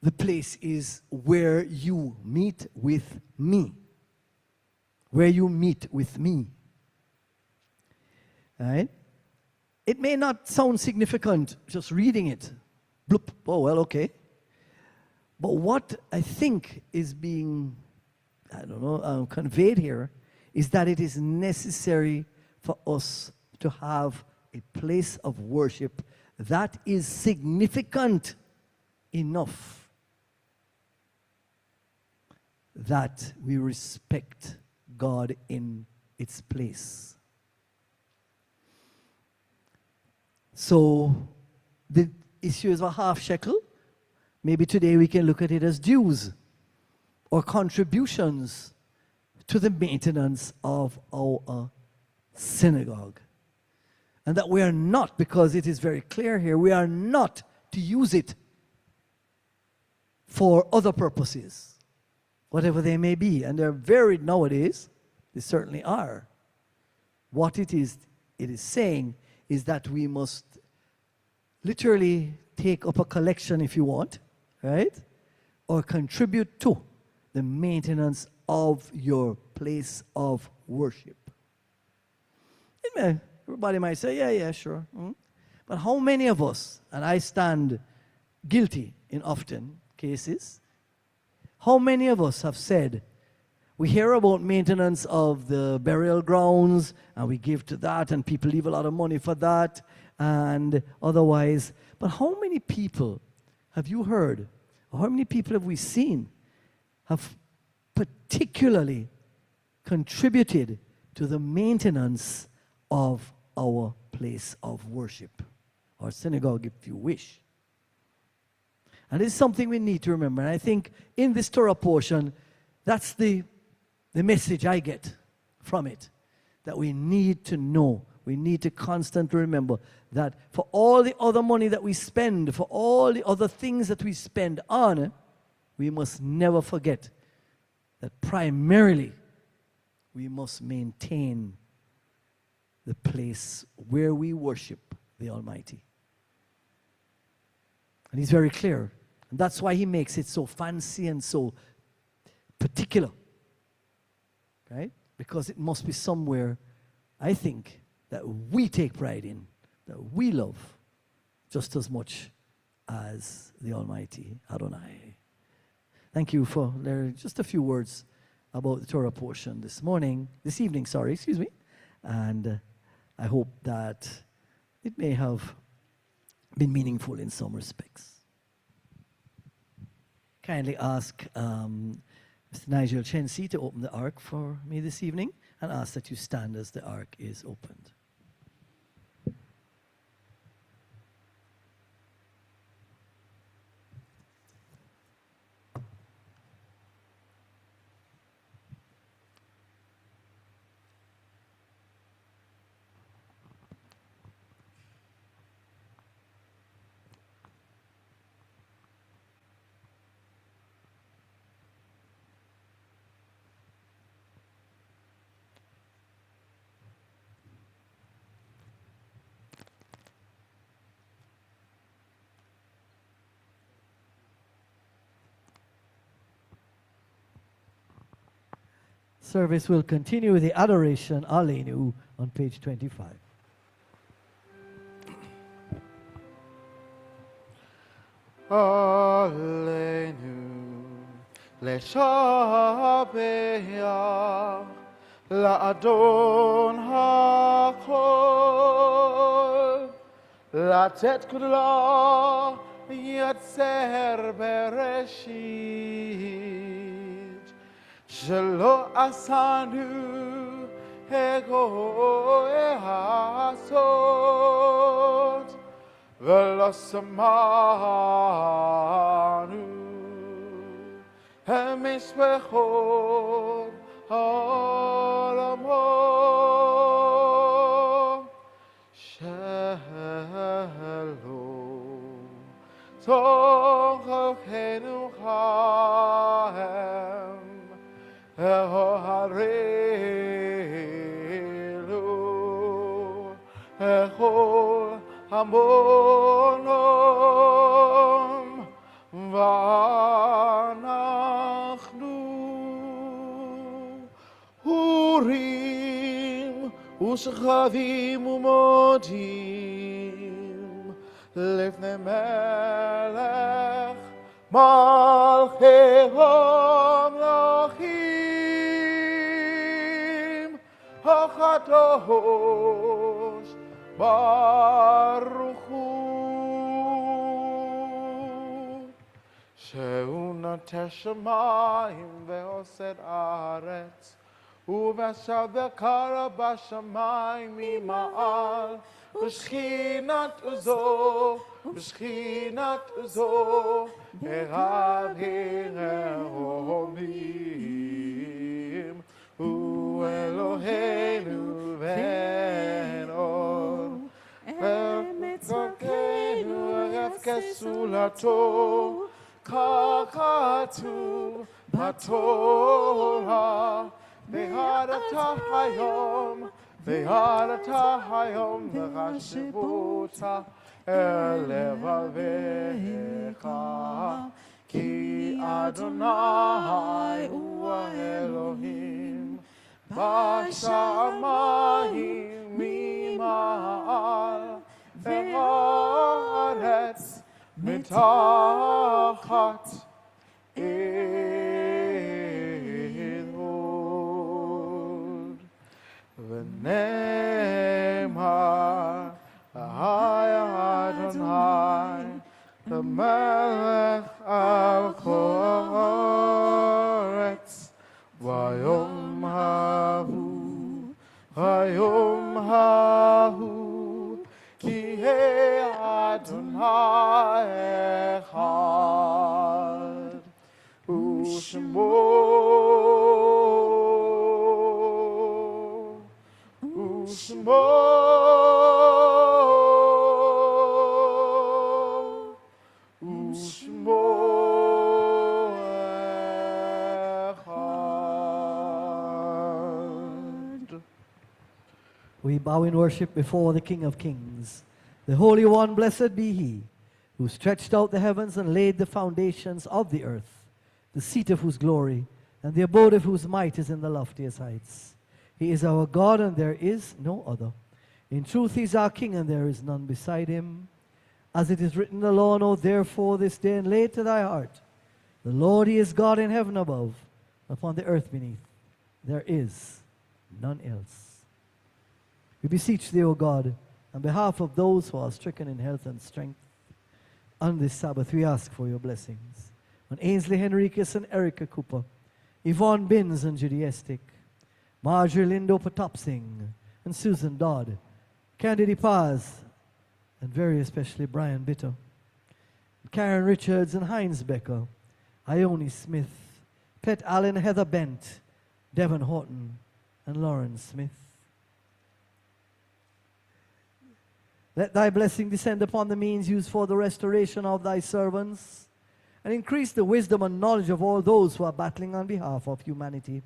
Speaker 1: the place is where you meet with me. Where you meet with me. Right? It may not sound significant just reading it. Bloop, oh well, okay. But what I think is being, conveyed here is that it is necessary for us to have a place of worship that is significant enough that we respect God in its place. So the issue is a half shekel. Maybe today we can look at it as dues or contributions to the maintenance of our synagogue. And that we are not, because it is very clear here, we are not to use it for other purposes, whatever they may be. And they're varied nowadays. They certainly are. What it is saying is that we must literally take up a collection, if you want, right? Or contribute to the maintenance of your place of worship. Everybody might say, yeah, sure. But how many of us, and I stand guilty in often cases, how many of us have said, we hear about maintenance of the burial grounds, and we give to that, and people leave a lot of money for that, and otherwise. But how many people have you heard, or how many people have we seen, have particularly contributed to the maintenance of our place of worship, or synagogue, if you wish? And it's something we need to remember. And I think in this Torah portion, that's the message I get from it, that we need to know, we need to constantly remember that for all the other money that we spend, for all the other things that we spend on, we must never forget that primarily we must maintain the place where we worship the Almighty. And he's very clear. And that's why he makes it so fancy and so particular. Right? Because it must be somewhere, I think, that we take pride in, that we love just as much as the Almighty Adonai. Thank you for just a few words about the Torah portion this evening, and I hope that it may have been meaningful in some respects. Kindly ask Mr. Nigel Chensi to open the ark for me this evening, and ask that you stand as the ark is opened. Service will continue with the Adoration Aleinu on page 25.
Speaker 3: Aleinu לשבח לאדון הכל, לתת כולה יצר בראשית, שלא עשנו הגוי הסוד, ולא שמענו המשפחות העולמו, שלא תוכנו חיים הרלו כל המונום, ואנחנו הורים ושכבים ומודים לפני מלך מלכי המלכים הקדוש ברוך הוא, שהוא נוטה שמיים ועושה ארץ, ובשב וקרא בשמיים ממעל, ושכינת עוזו, ושכינת עוזו, הרהרים הרהומים, הוא אלוהינו ואין עוד, ומצוותינו ערב כסולתו, כך כתוב בתורה, והדת היום, והדת היום, וחשיבות אל לבביך, כי אדוני הוא האלוהים, בשמיים ממעל, וארץ מתחת אדהוד. ונאמר אדוני למלך על כל הארץ, ביום ההוא, היום ההוא, כי אדוני אחד, ושמו
Speaker 1: We bow in worship before the King of Kings. The Holy One, blessed be He, who stretched out the heavens and laid the foundations of the earth, the seat of whose glory and the abode of whose might is in the loftiest heights. He is our God, and there is no other. In truth, He is our King, and there is none beside Him. As it is written in the law, know therefore this day and lay it to thy heart. The Lord, He is God in heaven above, upon the earth beneath. There is none else. We beseech Thee, O God, on behalf of those who are stricken in health and strength, on this Sabbath we ask for your blessings. On Ainsley Henricus and Erica Cooper, Yvonne Binns and Judy Estick, Marjorie Lindo Patopsing and Susan Dodd, Candy Paz, and very especially Brian Bitter, Karen Richards and Heinz Becker, Ione Smith, Pet Allen, Heather Bent, Devon Horton, and Lauren Smith. Let thy blessing descend upon the means used for the restoration of thy servants, and increase the wisdom and knowledge of all those who are battling on behalf of humanity.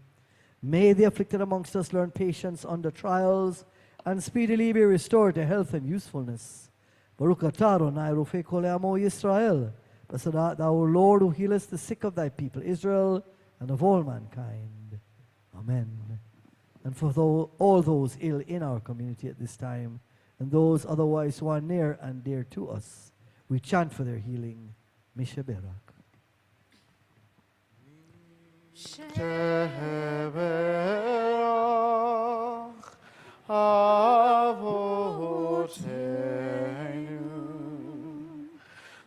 Speaker 1: May the afflicted amongst us learn patience under trials, and speedily be restored to health and usefulness. Baruch atah Adonai Rofei Kol Amo Yisrael. Blessed art thou, O Lord, who healest the sick of thy people Israel, and of all mankind. Amen. And for all those ill in our community at this time, and those otherwise who are near and dear to us, we chant for their healing. Mishaberak.
Speaker 3: Sheberach Avotenu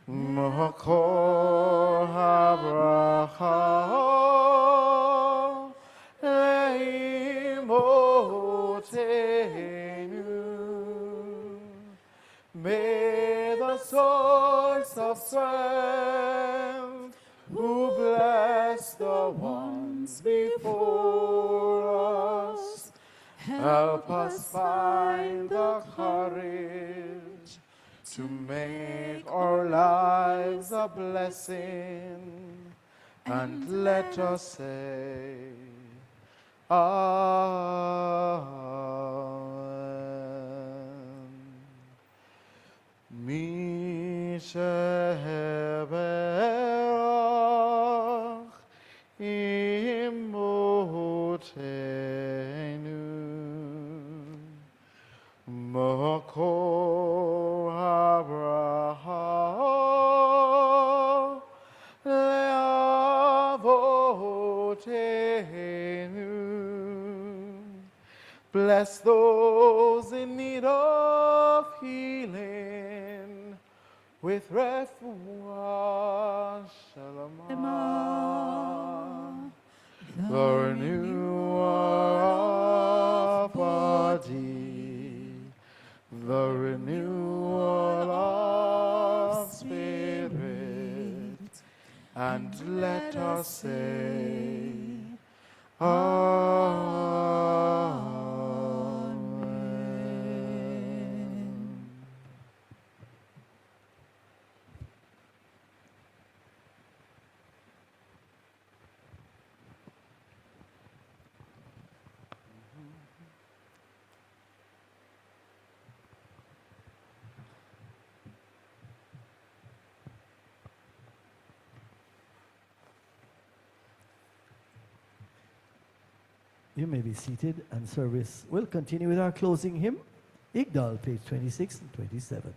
Speaker 3: Makor HaBracha Leimotenu. May the source of strength who bless the ones before us, help us find the courage to make our lives a blessing, and let us say, Amen. Mi sheberach imotenu makor habracha leavotenu. Bless those in need of healing with refuah shalom. The renewer of body, the renewal of spirit, and let us say, Amen.
Speaker 1: You may be seated, and service will continue with our closing hymn, Igdal, page 26 and 27.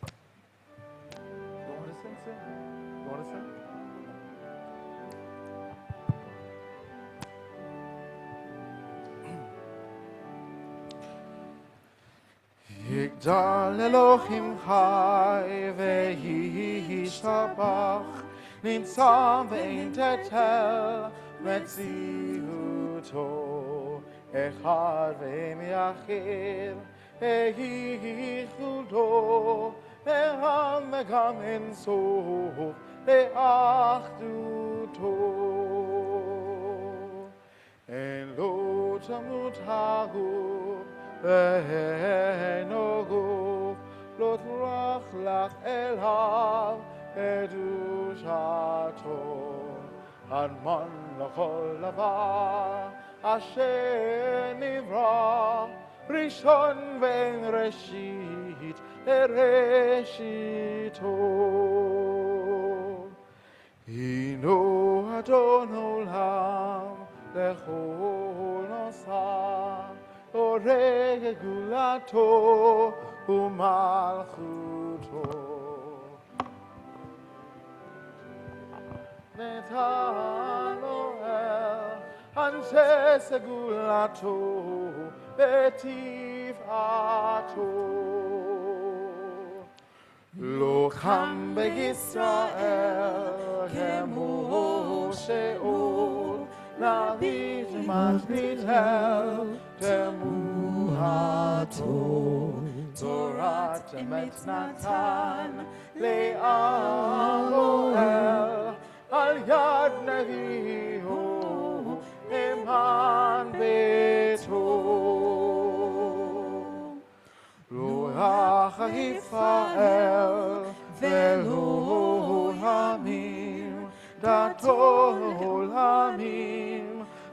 Speaker 3: Don't want to sing, sir? Don't want to sing? Yigdal Elohim Chai v'yishtabach Nitzam ve'ein tetel metziuto Echad ve'ein yachid Eichulto Ve'ham v'gam en sof Le'achduto En lo tamut haguf ואינו גוף, לא תברח לך אליו קדושתו. הנמן לכל דבר אשר נברא, ראשון ואין ראשית לראשיתו. הינו אדון עולם לכל נוסע, Ore gulato umalchuto Netano el anse segulato betiv ato Lo cham be'Yisrael kemo she'ol David Masbitel Temuhato Torat Emet Natan Le'aloel Al Yad Neviho Eman Beto Ruach Yisrael Velo Hamim Dato Olamim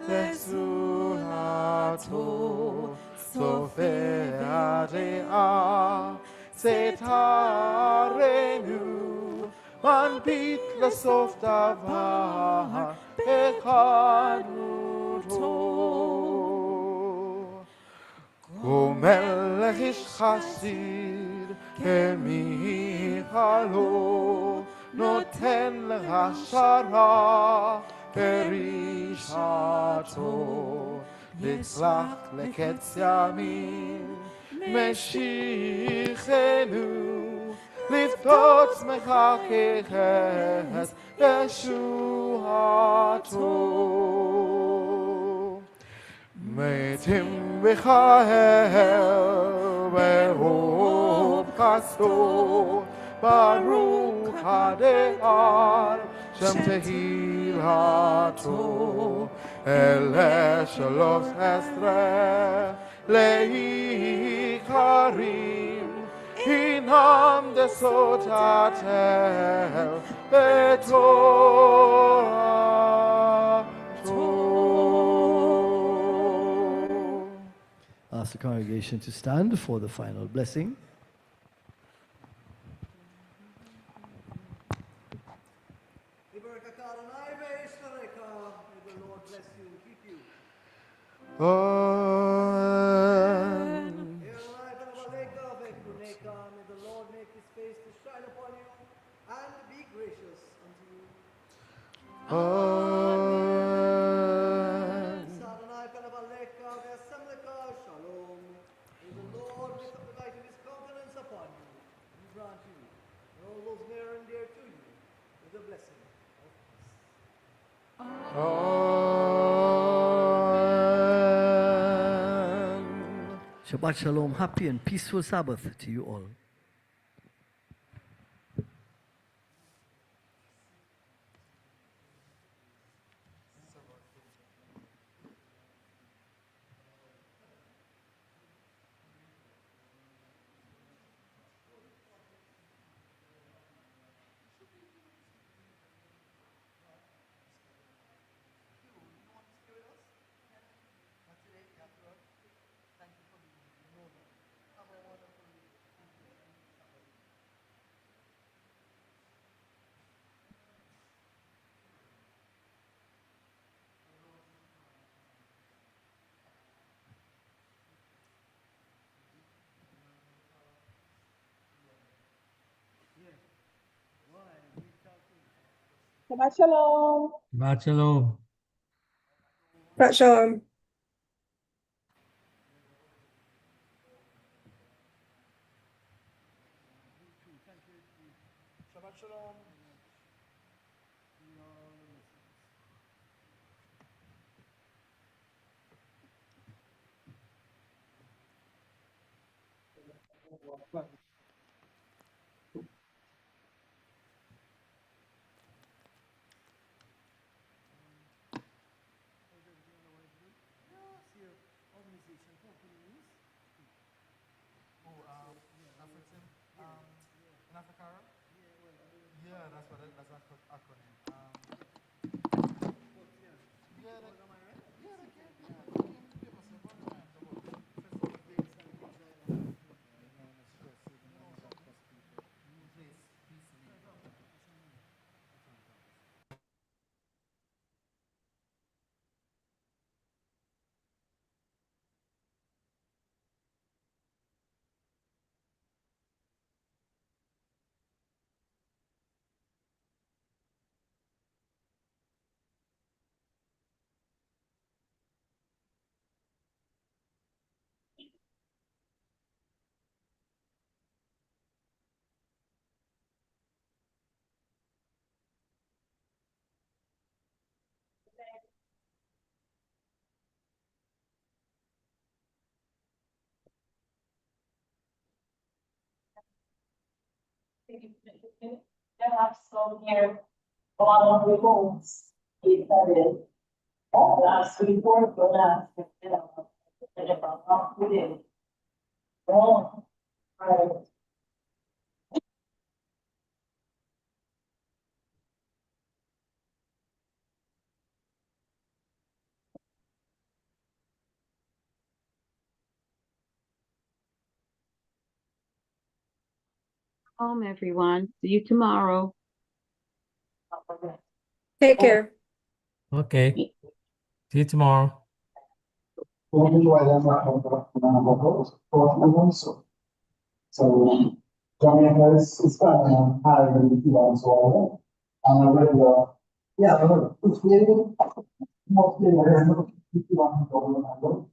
Speaker 3: Lesunato Sofea Dea Setarenu Man Bit Lesof Davar Echad Muto ומלך איש חסיד כמיכלו נותן לרשע פרישתו נצלח לקץ ימים משיחנו לפתות מחככת ישועתו מתים בחייל ברוב כסתו ברוך הדיין שם תהילתו אלה 13 לעיקרים הינם דסותתל בתורתו.
Speaker 1: Ask the congregation to stand for the final blessing.
Speaker 5: May the Lord bless you and keep you.
Speaker 3: Amen.
Speaker 5: May the Lord make his face to shine upon you and be gracious unto you.
Speaker 3: Amen.
Speaker 5: Sadonai Kanabaleka, Vesemleka, Shalom. May the Lord lift up the light of his countenance upon you and grant you and all those near and dear to you with the blessing of peace.
Speaker 3: Amen.
Speaker 1: Shabbat Shalom, happy and peaceful Sabbath to you all.
Speaker 6: Shabbat Shalom.
Speaker 7: Shabbat Shalom.
Speaker 6: Shabbat Shalom.
Speaker 4: Shabbat Shalom. Yeah, that's what acronym.
Speaker 8: So here, all of the homes, he started, last report for last, we did. Oh, right.
Speaker 9: Home, everyone. See you tomorrow.
Speaker 6: Take care.
Speaker 7: Okay. See you tomorrow.
Speaker 8: So Jamaica is kind of higher than the people so well. And a regular, yeah, it's really mostly the people.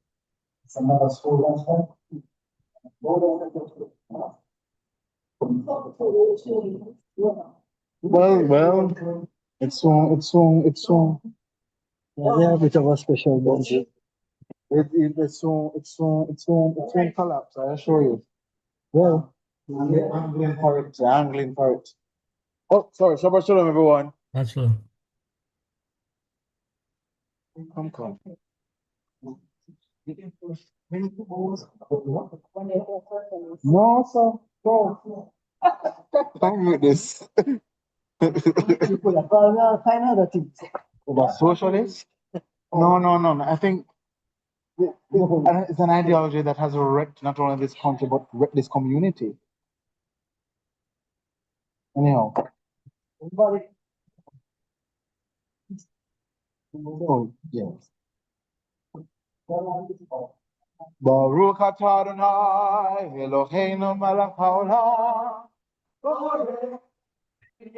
Speaker 8: It's another school that's one. Well, yeah, a bit of a special bunch. It's collapse, I assure you. Well, we're angling for it, we're angling for it. Oh, sorry, Shabbat Shalom, everyone.
Speaker 7: That's all.
Speaker 8: Come. No, sir, no. Don't mute this. About socialist? No. I think it's an ideology that has wrecked not only this country but wrecked this community. Anyhow. Oh, yes. Baruch atah Adonai Eloheinu melech haolam borei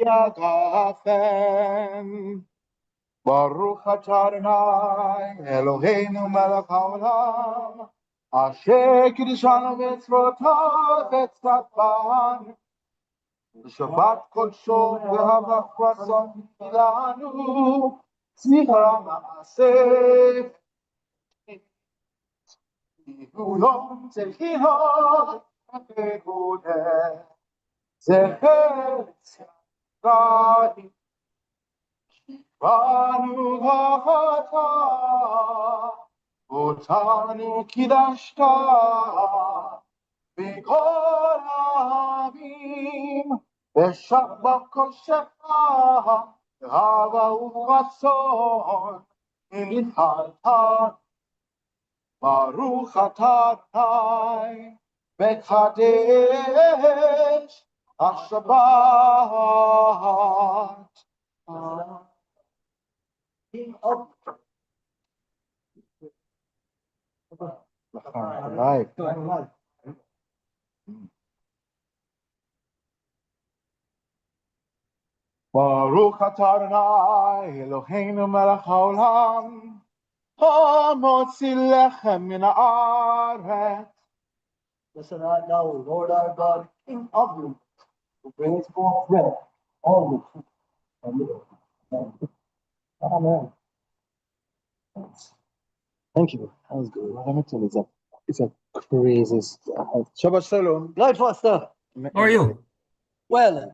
Speaker 8: yagafen. Baruch atah Adonai Eloheinu melech haolam asher kiddushanu mitzvotav v'tzadban Shabbat kodsho v'havach ratzon ilanu tznicha ma'aseh Yom tzedkino v'gudeh zecher tzaddik Banu ha'ata Otanu kidashta B'kol ha'amim V'shabbat koshecha Hava u'ratzon Ilhalta Baruch atah Adonai Mekadesh HaShabbat. Right. Baruch atah Adonai Eloheinu melech haolam Hamotzi lechem min haaretz.
Speaker 5: Listen right now, Lord our God, King of you, who brings forth bread, all the food from you.
Speaker 8: Amen. Thank you. That was good. Let me tell you, it's a crazy. Shabbat Shalom.
Speaker 5: Right, Foster.
Speaker 7: How are you?
Speaker 5: Well,